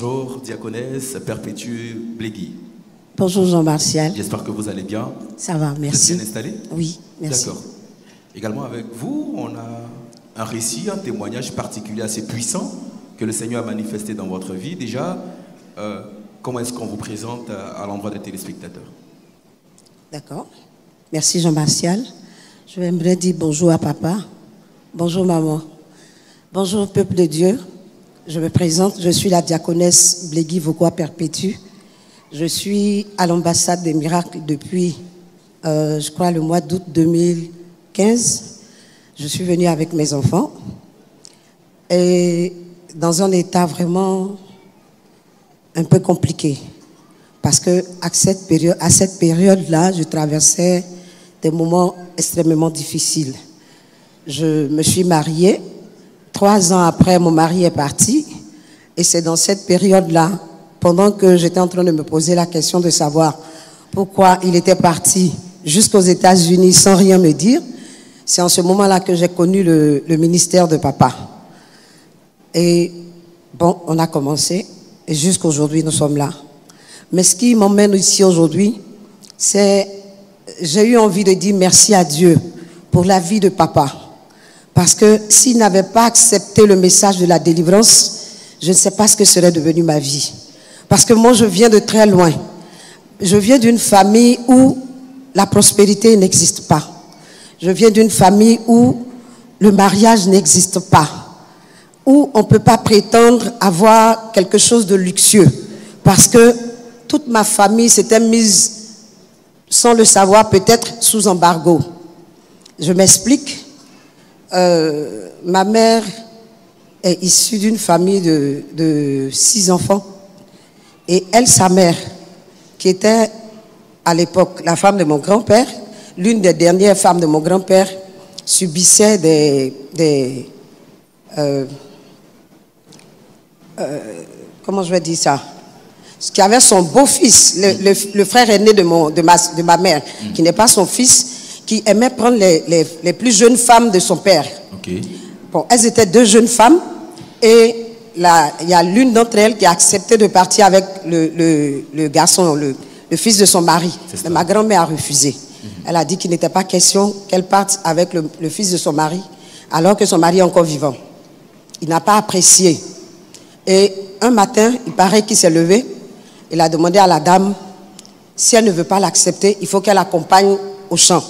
Bonjour, diaconesse Perpétue Blégui. Bonjour Jean-Martial. J'espère que vous allez bien. Ça va, merci. Vous êtes bien installé? Oui, merci. D'accord. Également avec vous, on a un récit, un témoignage particulier assez puissant que le Seigneur a manifesté dans votre vie. Déjà, comment est-ce qu'on vous présente à l'endroit des téléspectateurs? D'accord. Merci Jean-Martial. Je aimerais dire bonjour à papa. Bonjour maman. Bonjour peuple de Dieu. Je me présente, je suis la diaconesse Blégui Vauquois Perpétue. Je suis à l'ambassade des miracles depuis, je crois, le mois d'août 2015. Je suis venue avec mes enfants et dans un état vraiment un peu compliqué. Parce que à cette période-là, je traversais des moments extrêmement difficiles. Je me suis mariée. 3 ans après, mon mari est parti. Et c'est dans cette période-là, pendant que j'étais en train de me poser la question de savoir pourquoi il était parti jusqu'aux États-Unis sans rien me dire, c'est en ce moment-là que j'ai connu le ministère de papa. Et bon, on a commencé. Et jusqu'aujourd'hui, nous sommes là. Mais ce qui m'emmène ici aujourd'hui, c'est j'ai eu envie de dire merci à Dieu pour la vie de papa. Parce que s'il n'avait pas accepté le message de la délivrance, je ne sais pas ce que serait devenu ma vie. Parce que moi, je viens de très loin. Je viens d'une famille où la prospérité n'existe pas. Je viens d'une famille où le mariage n'existe pas. Où on ne peut pas prétendre avoir quelque chose de luxueux. Parce que toute ma famille s'était mise, sans le savoir, peut-être sous embargo. Je m'explique. Ma mère est issue d'une famille de 6 enfants. Et elle, sa mère, qui était à l'époque la femme de mon grand-père, l'une des dernières femmes de mon grand-père, subissait comment je vais dire ça? Qui avait son beau-fils, le frère aîné de ma mère, qui n'est pas son fils, qui aimait prendre les plus jeunes femmes de son père. Okay. Bon, elles étaient 2 jeunes femmes et il y a l'une d'entre elles qui a accepté de partir avec le garçon, le fils de son mari. Mais ma grand-mère a refusé. Elle a dit qu'il n'était pas question qu'elle parte avec le fils de son mari alors que son mari est encore vivant. Il n'a pas apprécié. Et un matin, il paraît qu'il s'est levé. Il a demandé à la dame, si elle ne veut pas l'accepter, il faut qu'elle l'accompagne au champ.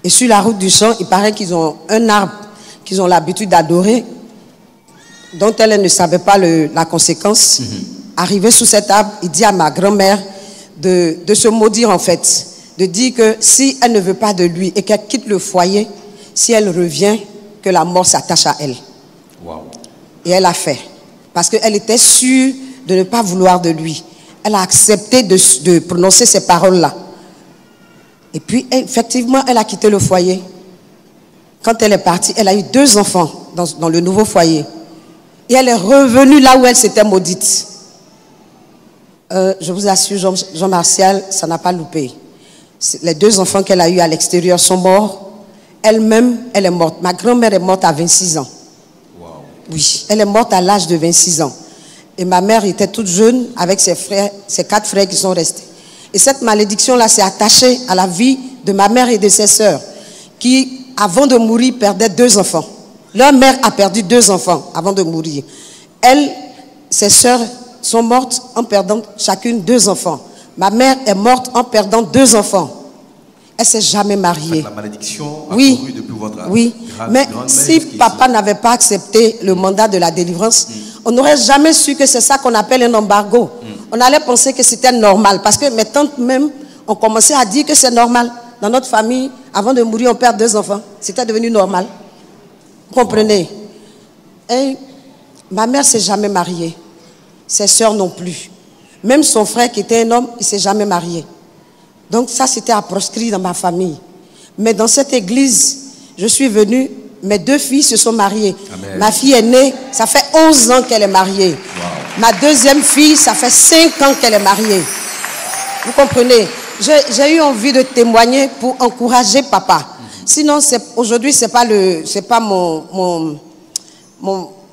Et sur la route du champ, il paraît qu'ils ont un arbre qu'ils ont l'habitude d'adorer, dont elle ne savait pas la conséquence. Arrivé sous cet arbre, il dit à ma grand-mère de se maudire en fait, de dire que si elle ne veut pas de lui et qu'elle quitte le foyer, si elle revient, que la mort s'attache à elle. Wow. Et elle a fait, parce qu'elle était sûre de ne pas vouloir de lui. Elle a accepté de prononcer ces paroles-là. Et puis, effectivement, elle a quitté le foyer. Quand elle est partie, elle a eu 2 enfants dans le nouveau foyer. Et elle est revenue là où elle s'était maudite. Je vous assure, Jean-Martial, ça n'a pas loupé. Les 2 enfants qu'elle a eus à l'extérieur sont morts. Elle-même, elle est morte. Ma grand-mère est morte à 26 ans. Wow. Oui, elle est morte à l'âge de 26 ans. Et ma mère était toute jeune avec ses 4 frères qui sont restés. Et cette malédiction-là s'est attachée à la vie de ma mère et de ses sœurs qui, avant de mourir, perdaient 2 enfants. Leur mère a perdu 2 enfants avant de mourir. Ses sœurs sont mortes en perdant chacune 2 enfants. Ma mère est morte en perdant 2 enfants. Elle ne s'est jamais mariée. La malédiction a oui, couru depuis votre oui. Mais si papa n'avait pas accepté le mandat de la délivrance, on n'aurait jamais su que c'est ça qu'on appelle un embargo. On allait penser que c'était normal. Parce que mes tantes même ont commencé à dire que c'est normal. Dans notre famille, avant de mourir, on perd 2 enfants. C'était devenu normal. Vous comprenez? Et ma mère ne s'est jamais mariée. Ses sœurs non plus. Même son frère qui était un homme, il ne s'est jamais marié. Donc ça, c'était à proscrit dans ma famille. Mais dans cette église, je suis venue, mes 2 filles se sont mariées. Amen. Ma fille est née, ça fait 11 ans qu'elle est mariée. Wow. Ma 2e fille, ça fait 5 ans qu'elle est mariée. Vous comprenez? J'ai eu envie de témoigner pour encourager papa. Sinon, aujourd'hui, c'est pas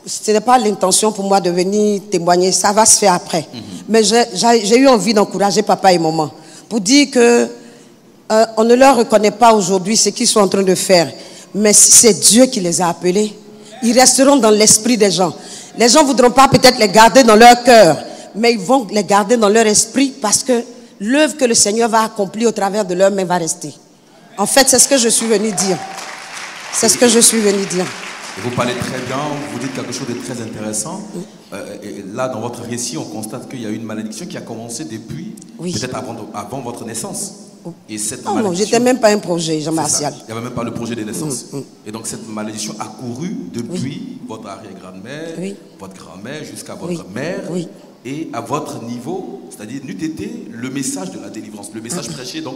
ce n'est pas l'intention pour moi de venir témoigner, ça va se faire après. Mais j'ai eu envie d'encourager papa et maman pour dire que on ne leur reconnaît pas aujourd'hui ce qu'ils sont en train de faire. Mais si c'est Dieu qui les a appelés, ils resteront dans l'esprit des gens. Les gens ne voudront pas peut-être les garder dans leur cœur, mais ils vont les garder dans leur esprit parce que l'œuvre que le Seigneur va accomplir au travers de leurs mains va rester. En fait, c'est ce que je suis venu dire. C'est ce que je suis venu dire. Et vous parlez très bien, vous dites quelque chose de très intéressant. Et là, dans votre récit, on constate qu'il y a une malédiction qui a commencé depuis, peut-être avant votre naissance. Et cette malédiction, non, j'étais même pas un projet, Jean-Martial. Il n'y avait même pas le projet de naissance. Et donc cette malédiction a couru depuis votre arrière-grand-mère, votre grand-mère, jusqu'à votre mère. Et à votre niveau, c'est-à-dire n'eût été le message de la délivrance, le message prêché donc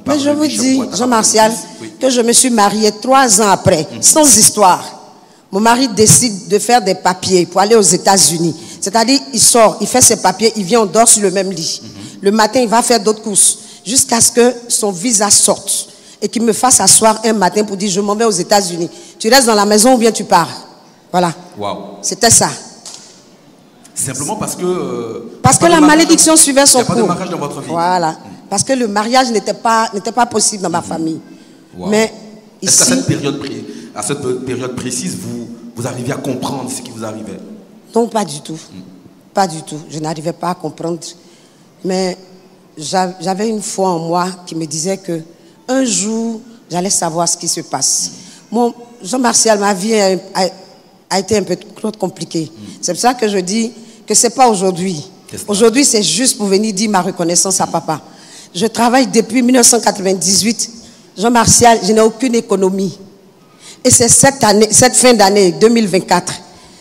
par Mais je vous dis, Jean-Martial, que je me suis mariée 3 ans après, sans histoire. Mon mari décide de faire des papiers pour aller aux États-Unis. C'est-à-dire, il sort, il fait ses papiers, il vient, on dort sur le même lit. Le matin, il va faire d'autres courses jusqu'à ce que son visa sorte et qu'il me fasse asseoir un matin pour dire, je m'en vais aux États-Unis. Tu restes dans la maison ou bien tu pars. Voilà. Wow. C'était ça. Simplement parce que... parce que la malédiction suivait son cours. Il n'y a pas de mariage dans votre vie. Voilà. Parce que le mariage n'était pas possible dans ma famille. Wow. Mais est-ce qu'à cette période précise, vous arriviez à comprendre ce qui vous arrivait? Non, pas du tout. Pas du tout. Je n'arrivais pas à comprendre. Mais j'avais une foi en moi qui me disait que un jour, j'allais savoir ce qui se passe. Jean-Martial, ma vie a été un peu trop compliquée. C'est pour ça que je dis que ce n'est pas aujourd'hui. Aujourd'hui, c'est juste pour venir dire ma reconnaissance à papa. Je travaille depuis 1998. Jean-Martial, je n'ai aucune économie. Et c'est cette fin d'année 2024,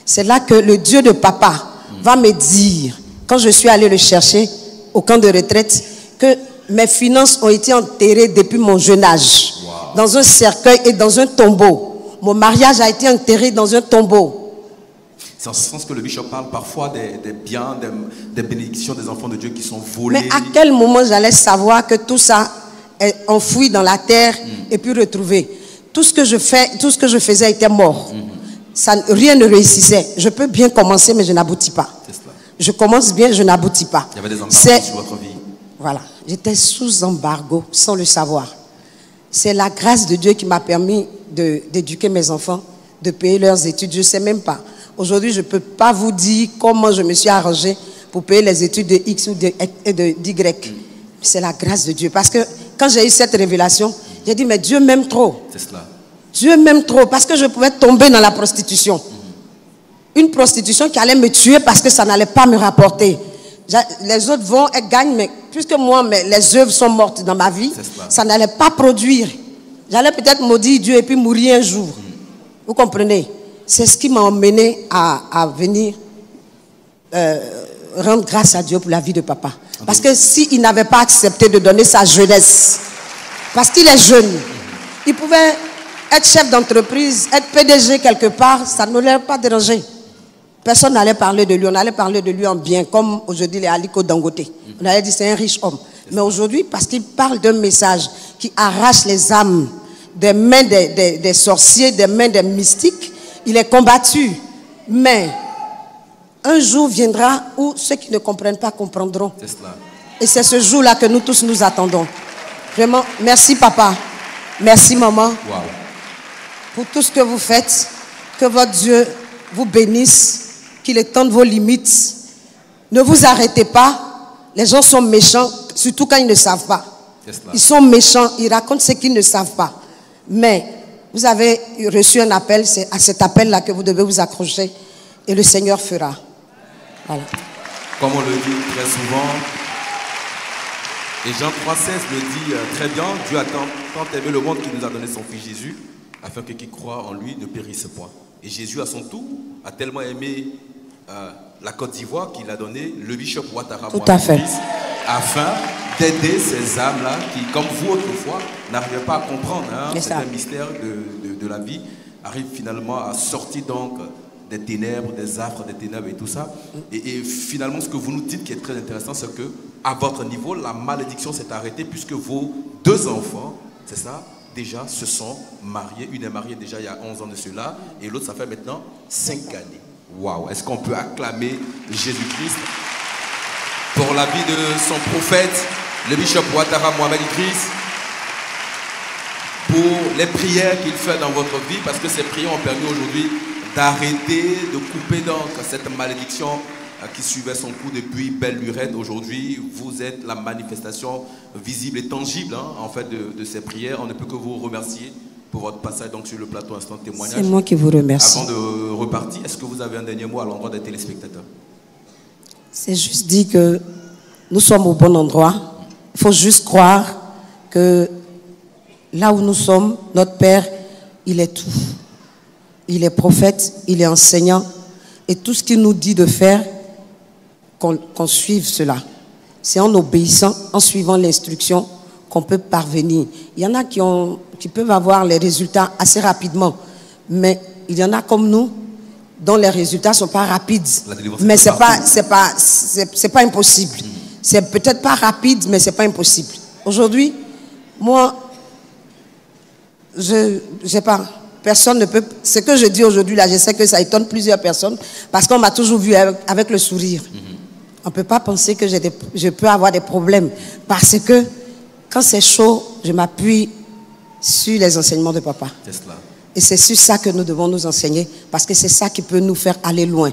c'est là que le Dieu de papa va me dire, quand je suis allé le chercher au camp de retraite, que mes finances ont été enterrées depuis mon jeune âge, dans un cercueil et dans un tombeau. Mon mariage a été enterré dans un tombeau. C'est en ce sens que le bishop parle parfois des biens, des bénédictions des enfants de Dieu qui sont volés. Mais à quel moment j'allais savoir que tout ça est enfoui dans la terre et puis retrouvé? Tout ce que je faisais était mort. Rien ne réussissait. Je peux bien commencer, mais je n'aboutis pas. Je commence bien, je n'aboutis pas. Il y avait des embargos sur votre vie. Voilà. J'étais sous embargo, sans le savoir. C'est la grâce de Dieu qui m'a permis d'éduquer mes enfants, de payer leurs études. Je ne sais même pas. Aujourd'hui, je ne peux pas vous dire comment je me suis arrangé pour payer les études de X ou d'Y. C'est la grâce de Dieu. Parce que quand j'ai eu cette révélation, j'ai dit, mais Dieu m'aime trop. C'est cela. Dieu m'aime trop parce que je pouvais tomber dans la prostitution. Une prostitution qui allait me tuer parce que ça n'allait pas me rapporter. Les autres vont, elles gagnent, mais puisque moi, les œuvres sont mortes dans ma vie, ça n'allait pas produire. J'allais peut-être maudire Dieu et puis mourir un jour. Vous comprenez? C'est ce qui m'a emmené à venir rendre grâce à Dieu pour la vie de papa. Parce que s'il n'avait pas accepté de donner sa jeunesse, parce qu'il est jeune, il pouvait être chef d'entreprise, être PDG quelque part, ça ne l'aurait pas dérangé. Personne n'allait parler de lui, on allait parler de lui en bien, comme aujourd'hui les Aliko Dangote. On allait dire c'est un riche homme. Mais aujourd'hui, parce qu'il parle d'un message qui arrache les âmes des mains des sorciers, des mains des mystiques, il est combattu. Mais un jour viendra où ceux qui ne comprennent pas comprendront. C'est cela. Et c'est ce jour-là que nous tous nous attendons. Vraiment, merci papa, merci maman, pour tout ce que vous faites. Que votre Dieu vous bénisse, qu'il étende vos limites. Ne vous arrêtez pas. Les gens sont méchants, surtout quand ils ne savent pas. Ils sont méchants, ils racontent ce qu'ils ne savent pas. Mais vous avez reçu un appel, c'est à cet appel-là que vous devez vous accrocher et le Seigneur fera. Voilà. Comme on le dit très souvent, et Jean 3,16 le dit très bien, Dieu a tant aimé le monde qu'il nous a donné son Fils Jésus, afin que qui croit en lui ne périsse point. Et Jésus, à son tour, a tellement aimé la Côte d'Ivoire qu'il a donné le bishop Ouattara, afin d'aider ces âmes-là qui, comme vous autrefois, n'arrivaient pas à comprendre. C'est un mystère de la vie, arrive finalement à sortir donc des ténèbres, des affres, des ténèbres et tout ça. Et finalement, ce que vous nous dites qui est très intéressant, c'est que à votre niveau, la malédiction s'est arrêtée puisque vos 2 enfants, c'est ça, déjà se sont mariés. Une est mariée déjà il y a 11 ans de cela et l'autre, ça fait maintenant 5 années. Waouh, est-ce qu'on peut acclamer Jésus-Christ pour la vie de son prophète, le bishop Ouattara Mohamed Idriss, pour les prières qu'il fait dans votre vie, parce que ces prières ont permis aujourd'hui d'arrêter, de couper donc cette malédiction qui suivait son coup depuis belle lurette. Aujourd'hui, vous êtes la manifestation visible et tangible en fait de ces prières. On ne peut que vous remercier pour votre passage donc sur le plateau Instant Témoignage. C'est moi qui vous remercie. Avant de repartir, est-ce que vous avez un dernier mot à l'endroit des téléspectateurs? C'est juste dit que nous sommes au bon endroit. Il faut juste croire que là où nous sommes, notre Père, il est tout. Il est prophète, il est enseignant. Et tout ce qu'il nous dit de faire, qu'on suive cela. C'est en obéissant, en suivant l'instruction qu'on peut parvenir. Il y en a qui peuvent avoir les résultats assez rapidement. Mais il y en a comme nous, dont les résultats ne sont pas rapides. Mais c'est pas impossible. C'est peut-être pas rapide, mais c'est pas impossible. Aujourd'hui, moi, personne ne peut. Ce que je dis aujourd'hui là, je sais que ça étonne plusieurs personnes parce qu'on m'a toujours vu avec le sourire. On ne peut pas penser que je peux avoir des problèmes parce que quand c'est chaud, je m'appuie sur les enseignements de papa. Et c'est sur ça que nous devons nous enseigner parce que c'est ça qui peut nous faire aller loin.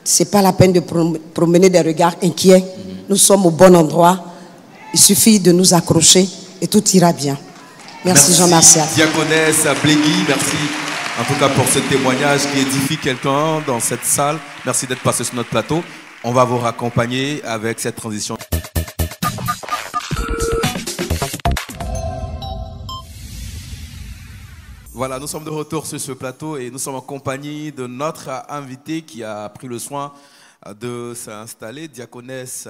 Ce n'est pas la peine de promener des regards inquiets. Nous sommes au bon endroit. Il suffit de nous accrocher et tout ira bien. Merci Jean-Martial. Diaconesse Blégui, merci en tout cas pour ce témoignage qui édifie quelqu'un dans cette salle. Merci d'être passé sur notre plateau. On va vous raccompagner avec cette transition. Voilà, nous sommes de retour sur ce plateau et nous sommes en compagnie de notre invité qui a pris le soin de s'installer. Diaconesse,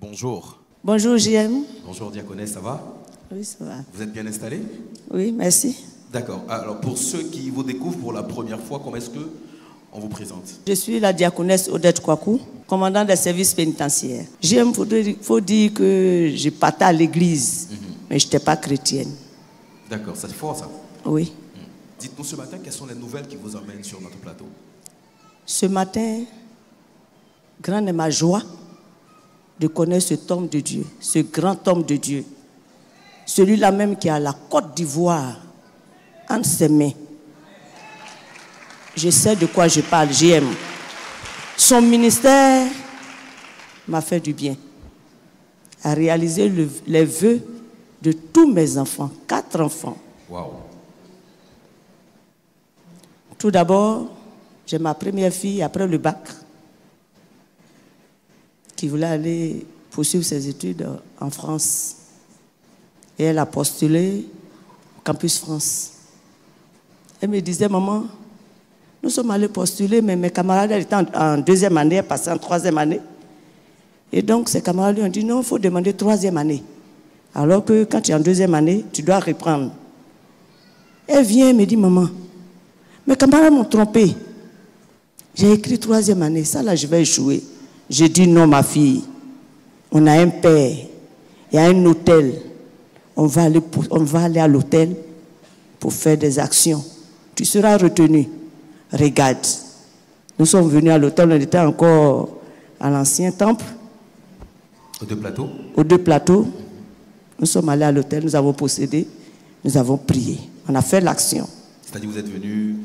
bonjour. Bonjour JM. Bonjour Diaconesse, ça va? Oui, ça va. Vous êtes bien installé? Oui, merci. D'accord. Alors pour ceux qui vous découvrent pour la première fois, comment est-ce qu'on vous présente? Je suis la diaconesse Odette Kwaku, commandant des services pénitentiaires. JM, faut dire que je partais à l'église, mais je n'étais pas chrétienne. D'accord, c'est fort ça? Oui. Dites-nous ce matin, quelles sont les nouvelles qui vous emmènent sur notre plateau? Ce matin, grande est ma joie de connaître cet homme de Dieu, ce grand homme de Dieu. Celui-là même qui a la Côte d'Ivoire entre ses mains. Je sais de quoi je parle, j'aime. Son ministère m'a fait du bien. A réalisé les vœux de tous mes enfants, 4 enfants. Waouh. Tout d'abord, j'ai ma première fille après le bac qui voulait aller poursuivre ses études en France. Et elle a postulé au Campus France. Elle me disait, maman, nous sommes allés postuler, mais mes camarades étaient en 2e année, elles passaient en 3e année. Et donc, ses camarades lui ont dit, non, il faut demander 3e année. Alors que quand tu es en 2e année, tu dois reprendre. Elle vient et me dit, maman, mes camarades m'ont trompé. J'ai écrit 3e année, ça là, je vais échouer. J'ai dit, non, ma fille, on a un père, il y a un hôtel. On va aller à l'hôtel pour faire des actions. Tu seras retenu. Regarde. Nous sommes venus à l'hôtel, on était encore à l'ancien temple. Aux 2 plateaux? Aux 2 plateaux. Nous sommes allés à l'hôtel, nous avons procédé, nous avons prié. On a fait l'action. C'est-à-dire que vous êtes venus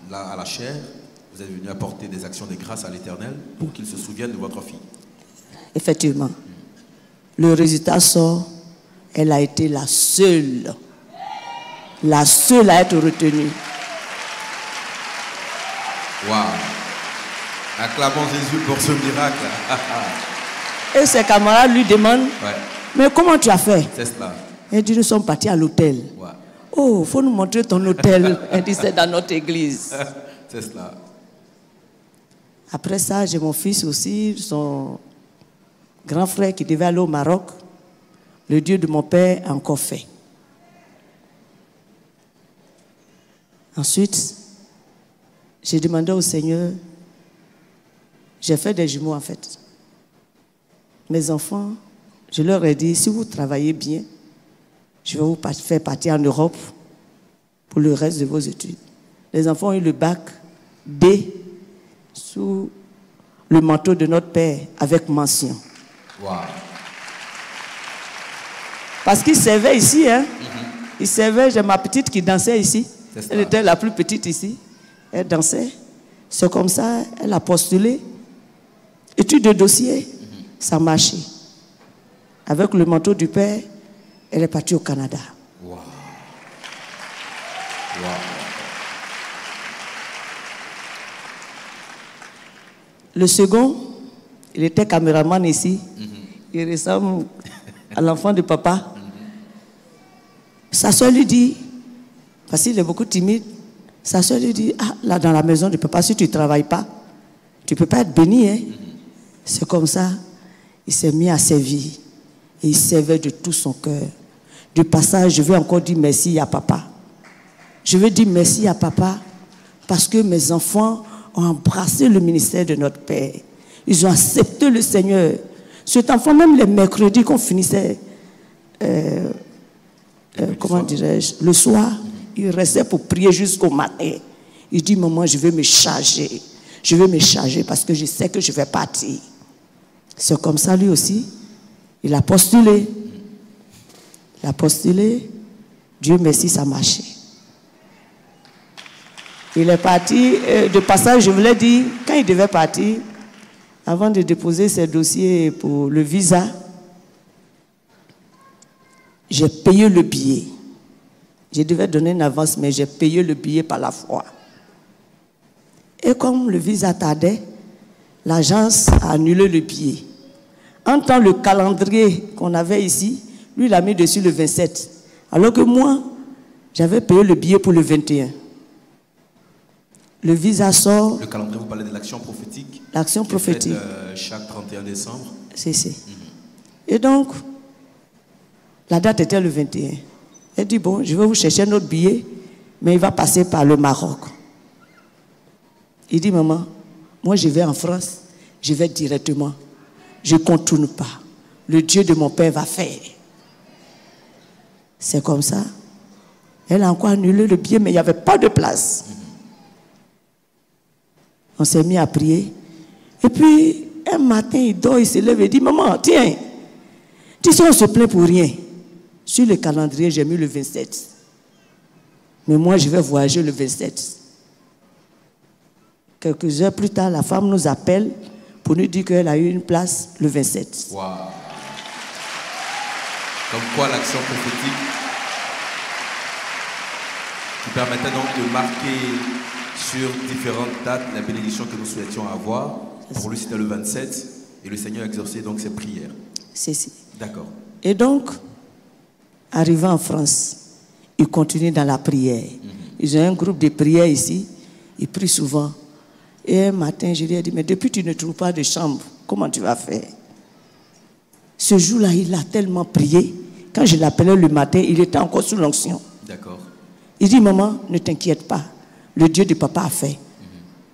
là à la chaire, vous êtes venus apporter des actions de grâce à l'Éternel pour qu'il se souvienne de votre fille. Effectivement. Le résultat sort. Elle a été la seule à être retenue. Waouh! Acclamons Jésus pour ce miracle. Et ses camarades lui demandent, mais comment tu as fait? C'est cela. Elle dit, nous sommes partis à l'hôtel. Ouais. Oh, il faut nous montrer ton hôtel. Elle dit, c'est dans notre église. C'est cela. Après ça, j'ai mon fils aussi, son grand frère qui devait aller au Maroc. Le Dieu de mon père a encore fait. Ensuite, j'ai demandé au Seigneur, j'ai fait des jumeaux en fait. Mes enfants, je leur ai dit, si vous travaillez bien, je vais vous faire partir en Europe pour le reste de vos études. Les enfants ont eu le bac B sous le manteau de notre père avec mention. Wow. Parce qu'il servait ici, hein. Il servait, j'ai ma petite qui dansait ici. Elle était la plus petite ici. Elle dansait. C'est comme ça, elle a postulé. Étude de dossier, ça a marché. Avec le manteau du père, elle est partie au Canada. Wow. Wow. Le second, il était caméraman ici. Il ressemble à l'enfant de papa. Sa soeur lui dit, parce qu'il est beaucoup timide, sa soeur lui dit, ah, là dans la maison de papa, si tu ne travailles pas, tu ne peux pas être béni. Hein? C'est comme ça, il s'est mis à servir. Et il servait de tout son cœur. Du passage, je veux encore dire merci à papa. Je veux dire merci à papa parce que mes enfants ont embrassé le ministère de notre Père. Ils ont accepté le Seigneur. Cet enfant, même les mercredis qu'on finissait, comment dirais-je, le soir, il restait pour prier jusqu'au matin. Il dit, maman, je vais me charger. Je vais me charger parce que je sais que je vais partir. C'est comme ça, lui aussi. Il a postulé. Il a postulé. Dieu merci, ça a marché. Il est parti. De passage, je voulais dire, quand il devait partir, avant de déposer ses dossiers pour le visa, j'ai payé le billet. Je devais donner une avance, mais j'ai payé le billet par la foi. Et comme le visa tardait, l'agence a annulé le billet. En temps, le calendrier qu'on avait ici, lui, il a mis dessus le 27. Alors que moi, j'avais payé le billet pour le 21. Le visa sort. Le calendrier, vous parlez de l'action prophétique. L'action prophétique. Chaque 31 décembre. C'est. Et donc, la date était le 21. Elle dit, bon, je vais vous chercher notre billet, mais il va passer par le Maroc. Il dit, maman, moi je vais en France, je vais directement. Je ne contourne pas. Le Dieu de mon père va faire. C'est comme ça. Elle a encore annulé le billet, mais il n'y avait pas de place. On s'est mis à prier. Et puis, un matin, il dort, il se lève et dit, maman, tiens, tu sais, on se plaint pour rien. Sur le calendrier, j'ai mis le 27. Mais moi, je vais voyager le 27. Quelques heures plus tard, la femme nous appelle pour nous dire qu'elle a eu une place le 27. Wow. Comme quoi l'action prophétique qui permettait donc de marquer sur différentes dates la bénédiction que nous souhaitions avoir. Pour lui, c'était le 27 et le Seigneur a exaucé donc ses prières. C'est. D'accord. Et donc, arrivant en France, ils continuent dans la prière. Ils ont un groupe de prière ici. Ils prient souvent. Et un matin, je lui ai dit, mais depuis que tu ne trouves pas de chambre, comment tu vas faire? Ce jour-là, il a tellement prié. Quand je l'appelais le matin, il était encore sous l'onction. D'accord. Il dit, maman, ne t'inquiète pas. Le Dieu de papa a fait.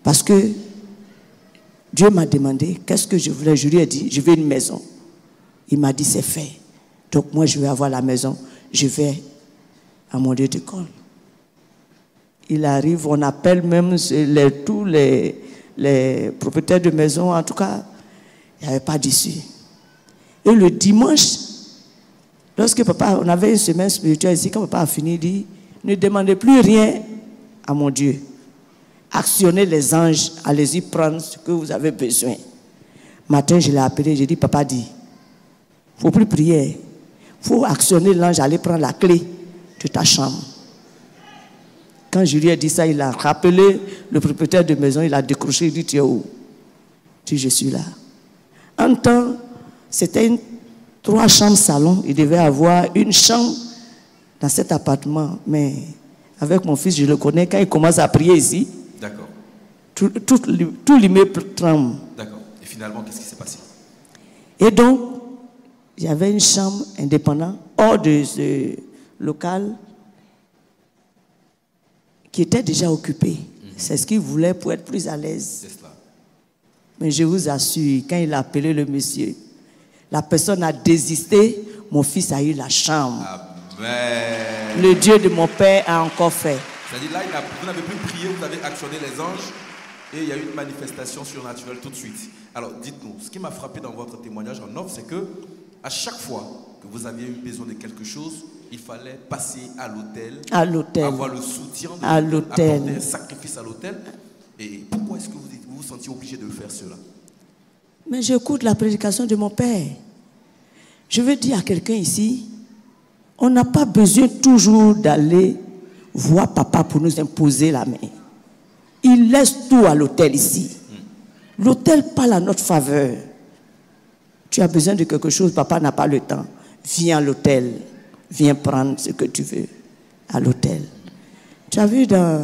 Parce que Dieu m'a demandé qu'est-ce que je voulais. Je lui ai dit, je veux une maison. Il m'a dit, c'est fait. Donc moi, je vais avoir la maison. Je vais à mon lieu d'école. Il arrive, on appelle même tous les propriétaires de maison. En tout cas, il n'y avait pas d'issue. Et le dimanche, lorsque papa, on avait une semaine spirituelle ici, quand papa a fini, il dit, ne demandez plus rien à mon Dieu. Actionnez les anges, allez-y prendre ce que vous avez besoin. Matin, je l'ai appelé, j'ai dit, papa dit, il ne faut plus prier. Il faut actionner l'ange, aller prendre la clé de ta chambre. Quand je lui ai dit ça, il a rappelé le propriétaire de maison, il a décroché, il dit, tu es où? Je dis, je suis là. En temps, c'était 3 chambres salon. Il devait avoir une chambre dans cet appartement. Mais avec mon fils, je le connais, quand il commence à prier ici, d'accord, tout l'immeuble tremble. D'accord. Et finalement, qu'est-ce qui s'est passé? Et donc, il y avait une chambre indépendante hors de ce local qui était déjà occupée. C'est ce qu'il voulait pour être plus à l'aise. C'est cela. Mais je vous assure, quand il a appelé le monsieur, la personne a désisté, mon fils a eu la chambre. Amen. Le Dieu de mon père a encore fait. C'est-à-dire là, vous n'avez plus prié, vous avez actionné les anges et il y a eu une manifestation surnaturelle tout de suite. Alors dites-nous, ce qui m'a frappé dans votre témoignage en off, c'est que à chaque fois que vous aviez eu besoin de quelque chose, il fallait passer à l'autel, avoir le soutien, apporter un sacrifice à l'autel. Et pourquoi est-ce que vous vous sentiez obligé de faire cela? Mais j'écoute la prédication de mon père. Je veux dire à quelqu'un ici, on n'a pas besoin toujours d'aller voir papa pour nous imposer la main. Il laisse tout à l'autel ici. L'autel parle à notre faveur. Tu as besoin de quelque chose, papa n'a pas le temps. Viens à l'autel. Viens prendre ce que tu veux à l'autel. Tu as vu dans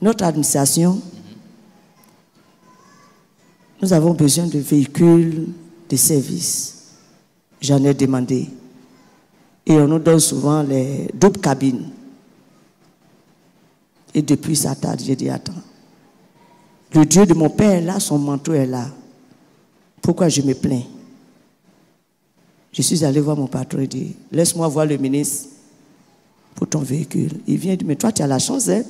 notre administration, nous avons besoin de véhicules de service. J'en ai demandé. Et on nous donne souvent les doubles cabines. Et depuis ça tarde, j'ai dit, attends. Le Dieu de mon père est là, son manteau est là. Pourquoi je me plains? Je suis allé voir mon patron et dit, laisse-moi voir le ministre pour ton véhicule. Il vient et dit, mais toi tu as la chance, hein?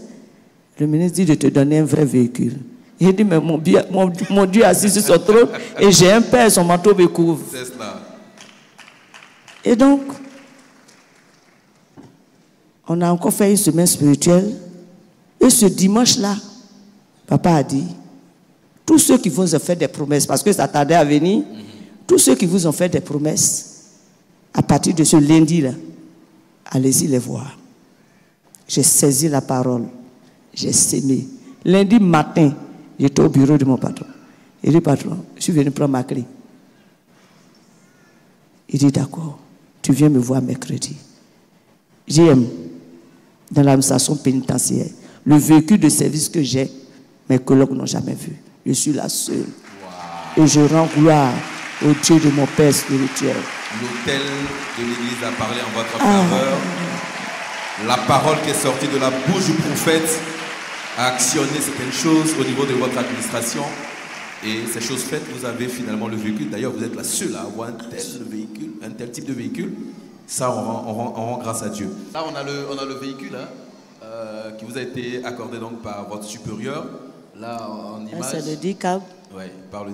Le ministre dit de te donner un vrai véhicule. Il dit, mais mon Dieu est assis sur son trône et j'ai un père, son manteau me couvre. C'est cela. Et donc, on a encore fait une semaine spirituelle. Et ce dimanche-là, papa a dit, tous ceux qui vous ont fait des promesses, parce que ça tardait à venir, tous ceux qui vous ont fait des promesses, à partir de ce lundi-là, allez-y les voir. J'ai saisi la parole, j'ai sémé. Lundi matin, j'étais au bureau de mon patron. Il dit, patron, je suis venu prendre ma clé. Il dit, d'accord, tu viens me voir mercredi. J'aime, dans l'administration pénitentiaire, le véhicule de service que j'ai, mes collègues n'ont jamais vu. Je suis la seule. Wow. Et je rends gloire au Dieu de mon Père spirituel. L'autel de l'Église a parlé en votre faveur. La parole qui est sortie de la bouche du prophète a actionné certaines choses au niveau de votre administration. Et ces choses faites, vous avez finalement le véhicule. D'ailleurs, vous êtes la seule à avoir un tel véhicule, un tel type de véhicule. Ça, on rend grâce à Dieu. Là, on a le véhicule qui vous a été accordé donc par votre supérieur. Là, en image. C'est le DICAP. Oui,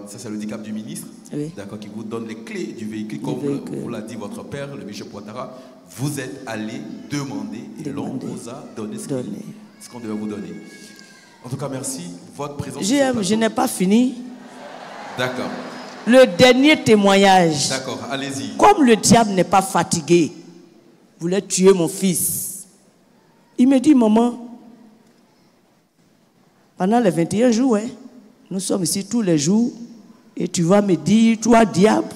ça c'est le DICAP du ministre. Oui. D'accord, qui vous donne les clés du véhicule. Comme vous l'a dit votre père, le bishop Ouattara. Vous êtes allé demander et l'on vous a donné ce qu'on devait vous donner. En tout cas, merci. Votre présence. Je n'ai pas fini. D'accord. Le dernier témoignage. D'accord, allez-y. Comme le diable n'est pas fatigué, voulait tuer mon fils. Il me dit, maman, pendant les 21 jours, hein, nous sommes ici tous les jours, et tu vas me dire, toi diable,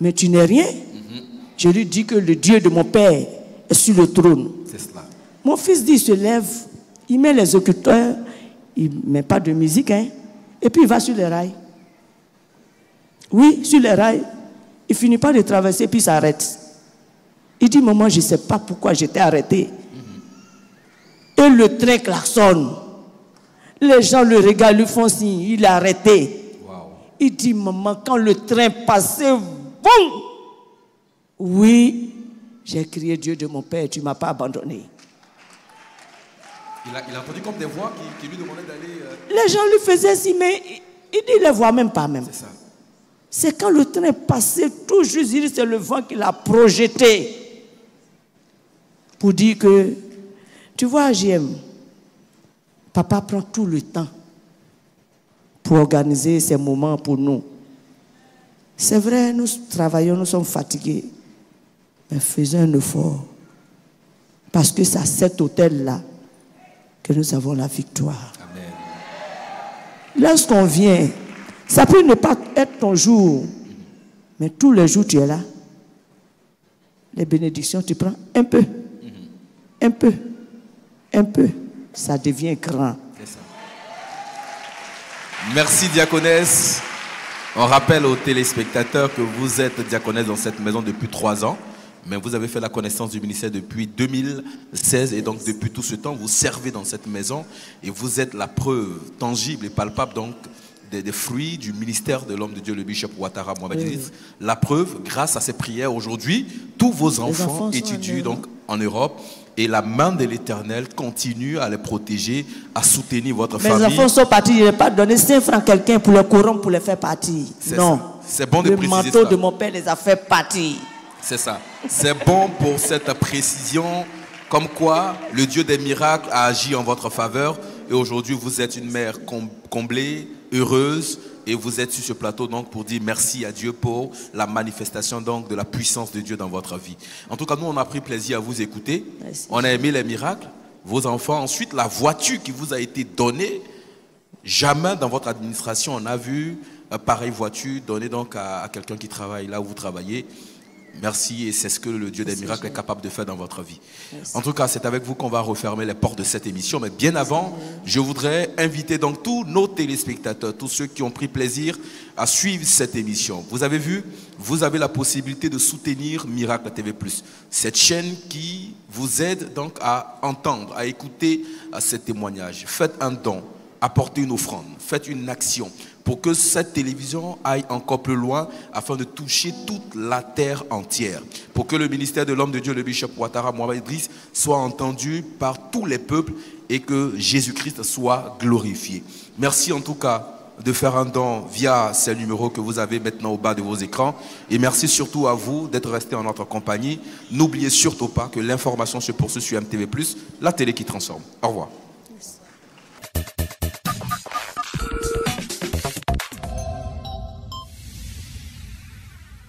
mais tu n'es rien. Je lui dis que le Dieu de mon père est sur le trône. C'est cela. Mon fils dit, il se lève, il met les écouteurs, il ne met pas de musique, hein, et puis il va sur les rails. Oui, sur les rails. Il finit pas de traverser, puis il s'arrête. Il dit, maman, je ne sais pas pourquoi j'étais arrêté. Et le train klaxonne. Les gens le regardent, lui font signe, il est arrêté. Wow. Il dit, maman, quand le train passait, boum! Oui, j'ai crié, Dieu de mon père, tu ne m'as pas abandonné. Il a entendu comme des voix qui lui demandaient d'aller... Les gens lui faisaient signe, mais il dit, il ne les voit même pas même. C'est ça. C'est quand le train passait tout juste, il dit, c'est le vent qui l'a projeté. Pour dire que, tu vois, JM, papa prend tout le temps pour organiser ces moments pour nous. C'est vrai, nous travaillons, nous sommes fatigués, mais faisons un effort. Parce que c'est à cet hôtel-là que nous avons la victoire. Amen. Lorsqu'on vient, ça peut ne pas être ton jour, mais tous les jours tu es là. Les bénédictions, tu prends un peu, un peu, un peu. Ça devient grand. C'est ça. Merci, diaconesse. On rappelle aux téléspectateurs que vous êtes diaconesse dans cette maison depuis 3 ans, mais vous avez fait la connaissance du ministère depuis 2016 et donc depuis tout ce temps, vous servez dans cette maison et vous êtes la preuve tangible et palpable donc des fruits du ministère de l'homme de Dieu, le bishop Ouattara Mohamed Idriss. La preuve, grâce à ces prières aujourd'hui, tous vos enfants étudient donc en Europe Et la main de l'Éternel continue à les protéger, à soutenir votre Mes famille. Mes enfants sont partis, je n'ai pas donné 5 francs à quelqu'un pour les corrompre, pour les faire partir. Non. C'est bon de préciser ça. Le manteau de mon père les a fait partir. C'est ça. C'est bon pour cette précision, comme quoi le Dieu des miracles a agi en votre faveur. Et aujourd'hui, vous êtes une mère comblée, heureuse. Et vous êtes sur ce plateau donc pour dire merci à Dieu pour la manifestation donc de la puissance de Dieu dans votre vie. En tout cas, nous, on a pris plaisir à vous écouter. Merci. On a aimé les miracles, vos enfants. Ensuite, la voiture qui vous a été donnée. Jamais dans votre administration, on a vu pareille voiture donnée donc à quelqu'un qui travaille là où vous travaillez. Merci, et c'est ce que le Dieu des miracles est capable de faire dans votre vie. Merci. En tout cas, c'est avec vous qu'on va refermer les portes de cette émission. Mais bien avant, je voudrais inviter donc tous nos téléspectateurs, tous ceux qui ont pris plaisir à suivre cette émission. Vous avez vu, vous avez la possibilité de soutenir Miracle TV+. Cette chaîne qui vous aide donc à entendre, à écouter ces témoignages. Faites un don, apportez une offrande, faites une action pour que cette télévision aille encore plus loin afin de toucher toute la terre entière. Pour que le ministère de l'homme de Dieu, le bishop Ouattara Mohamed Idriss, soit entendu par tous les peuples et que Jésus-Christ soit glorifié. Merci en tout cas de faire un don via ces numéros que vous avez maintenant au bas de vos écrans. Et merci surtout à vous d'être restés en notre compagnie. N'oubliez surtout pas que l'information se poursuit sur MTV+, la télé qui transforme. Au revoir.